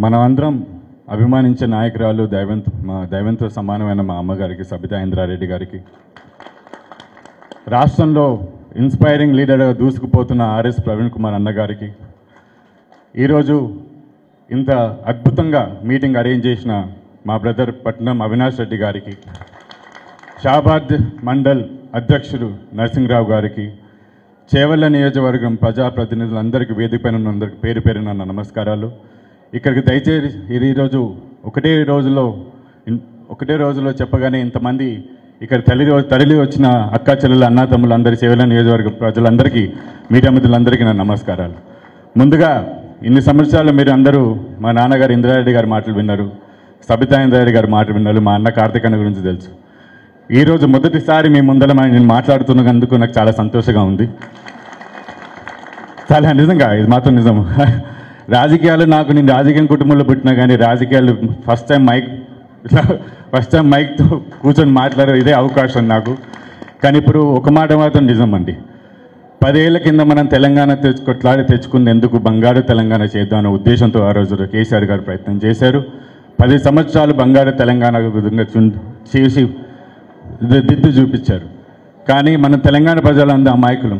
మనమందరం అభిమానించే నాయకురాలు దైవంతో సమానమైన మా అమ్మగారికి సబితా ఇంద్రారెడ్డి గారికి, రాష్ట్రంలో ఇన్స్పైరింగ్ లీడర్గా దూసుకుపోతున్న ఆర్ఎస్ ప్రవీణ్ కుమార్ అన్నగారికి, ఈరోజు ఇంత అద్భుతంగా మీటింగ్ అరేంజ్ చేసిన మా బ్రదర్ పట్నం అవినాష్ రెడ్డి గారికి, షాబాద్ మండల్ అధ్యక్షుడు నరసింహరావు గారికి, చేవెళ్ళ నియోజకవర్గం ప్రజాప్రతినిధులందరికీ వేదికపైన ఉన్నందరికీ పేరు పేరున నమస్కారాలు. ఇక్కడికి దయచేసి ఈరోజు ఒకటే రోజులో చెప్పగానే ఇంతమంది ఇక్కడ తరలి వచ్చిన అక్కా చెల్లెల అన్నాతమ్ములందరి చేవెళ్ళ నియోజకవర్గ ప్రజలందరికీ, మీడియా మిత్రులందరికీ నా నమస్కారాలు. ముందుగా ఇన్ని సంవత్సరాలు మీరు అందరూ మా నాన్నగారు ఇంద్రారెడ్డి గారి మాటలు విన్నారు, సబితా ఇంద్రారెడ్డి గారి మాటలు విన్నారు, మా అన్న కార్తిక్ అన్న గురించి తెలుసు. ఈరోజు మొదటిసారి మీ ముందర నేను మాట్లాడుతున్నందుకు నాకు చాలా సంతోషంగా ఉంది. చాలా నిజంగా, ఇది మాత్రం నిజం. రాజకీయాలు నేను రాజకీయ కుటుంబంలో పుట్టినా కానీ రాజకీయాలు ఫస్ట్ టైం మైక్తో కూర్చొని మాట్లాడే ఇదే అవకాశం నాకు. కానీ ఇప్పుడు ఒక మాట మాత్రం నిజం అండి, 10 ఏళ్ల కింద మనం తెలంగాణ తెచ్చుకునేందుకు బంగారు తెలంగాణ చేద్దామనే ఉద్దేశంతో ఆ రోజు కేసీఆర్ గారు ప్రయత్నం చేశారు. 10 సంవత్సరాలు బంగారు తెలంగాణ విధంగా చేసి దిద్దు చూపించారు. కానీ మన తెలంగాణ ప్రజలందరూ అమాయకులు,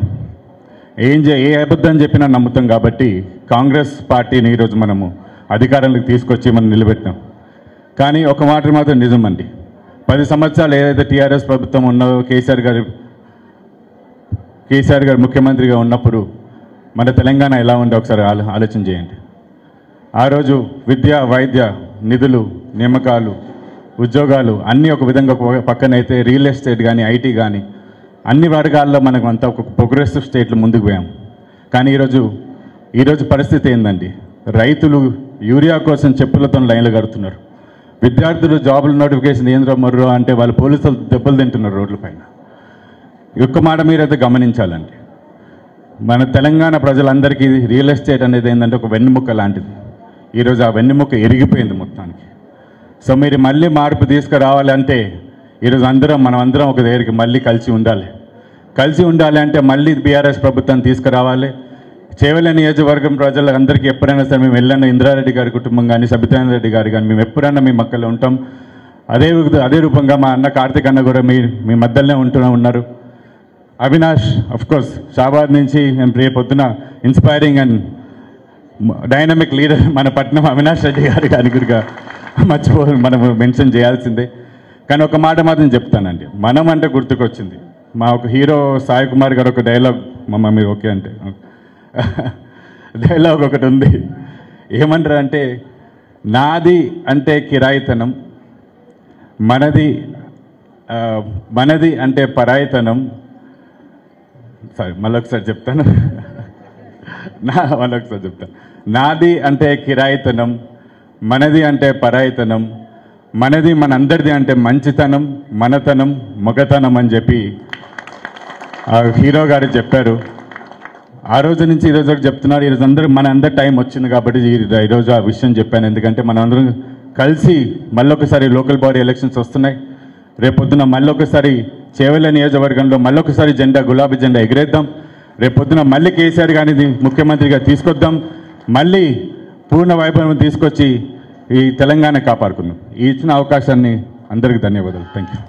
ఏ అబద్ధం చెప్పినా నమ్ముతాం. కాబట్టి కాంగ్రెస్ పార్టీని ఈరోజు మనము అధికారంలోకి తీసుకొచ్చి మనం నిలబెట్టాం. కానీ ఒక మాట మాత్రం నిజం అండి, 10 సంవత్సరాలు ఏదైతే టీఆర్ఎస్ ప్రభుత్వం ఉన్నదో, కేసీఆర్ గారు ముఖ్యమంత్రిగా ఉన్నప్పుడు మన తెలంగాణ ఎలా ఉందో ఒకసారి ఆలోచన చేయండి. ఆ రోజు విద్య, వైద్య, నిధులు, నియామకాలు, ఉద్యోగాలు అన్నీ ఒక విధంగా పక్కనైతే రియల్ ఎస్టేట్ కానీ, ఐటీ కానీ అన్ని వర్గాల్లో మనకు అంతా ఒక ప్రోగ్రెసివ్ స్టేట్లు ముందుకు పోయాం. కానీ ఈరోజు పరిస్థితి ఏందండి, రైతులు యూరియా కోసం చెప్పులతో లైన్లు కడుతున్నారు, విద్యార్థులు జాబుల నోటిఫికేషన్ ఏంద్రో మర్రో అంటే వాళ్ళు పోలీసులు దెబ్బలు తింటున్నారు రోడ్లపైన. ఒక్క మాట మీరైతే గమనించాలండి, మన తెలంగాణ ప్రజలందరికీ రియల్ ఎస్టేట్ అనేది ఏంటంటే ఒక వెన్నెముక్క లాంటిది. ఈరోజు ఆ వెన్నెముక్క ఎరిగిపోయింది మొత్తానికి. సో మీరు మళ్ళీ మార్పు తీసుకురావాలంటే ఈరోజు మనమందరం ఒక దగ్గరికి మళ్ళీ కలిసి ఉండాలి అంటే మళ్ళీ బీఆర్ఎస్ ప్రభుత్వాన్ని తీసుకురావాలి. చేవెళ్ళ నియోజకవర్గం ప్రజలందరికీ ఎప్పుడైనా సరే మేము వెళ్ళిన ఇంద్రారెడ్డి గారి కుటుంబం కానీ, సబితారెడ్డి గారు కానీ, మేము ఎప్పుడైనా మీ మక్కల్లో ఉంటాం. అదే రూపంగా మా అన్న కార్తిక్ అన్న కూడా మీ మధ్యలోనే ఉన్నారు. అవినాష్ అఫ్కోర్స్ షాబాద్ నుంచి మేము రేపొద్దున ఇన్స్పైరింగ్ అండ్ డైనమిక్ లీడర్ మన పట్నం అవినాష్ రెడ్డి గారి గురిగా మనం మెన్షన్ చేయాల్సిందే. కానీ ఒక మాట మాత్రం చెప్తానండి, మనం అంటే గుర్తుకొచ్చింది మా ఒక హీరో సాయి కుమార్ గారు ఒక డైలాగ్, మీరు ఓకే అంటే డైలాగ్ ఒకటి ఉంది. ఏమంటారంటే, నాది అంటే కిరాయితనం, మనది అంటే పరాయితనం. మళ్ళొకసారి చెప్తాను, నాది అంటే కిరాయితనం, మనది అంటే పరాయితనం, మనందరిది అంటే మంచితనం, మనతనం, మగతనం అని చెప్పి ఆ హీరో గారు చెప్పారు. ఆ రోజు నుంచి ఈరోజు వరకు చెప్తున్నారు. ఈరోజు మనందరి టైం వచ్చింది కాబట్టి ఈరోజు ఆ విషయం చెప్పాను. ఎందుకంటే మనందరం కలిసి మళ్ళొకసారి లోకల్ బాడీ ఎలక్షన్స్ వస్తున్నాయి. రేపొద్దున మళ్ళొకసారి చేవెళ్ళ నియోజకవర్గంలో మళ్ళొకసారి గులాబీ జెండా ఎగిరేద్దాం. రేపొద్దున మళ్ళీ కేసీఆర్ గారిని ముఖ్యమంత్రిగా తీసుకొద్దాం. మళ్ళీ పూర్ణ వైభవం తీసుకొచ్చి ఈ తెలంగాణ కాపాడుకుందాం. ఈ ఇచ్చిన అవకాశాన్ని అందరికీ ధన్యవాదాలు. Thank you.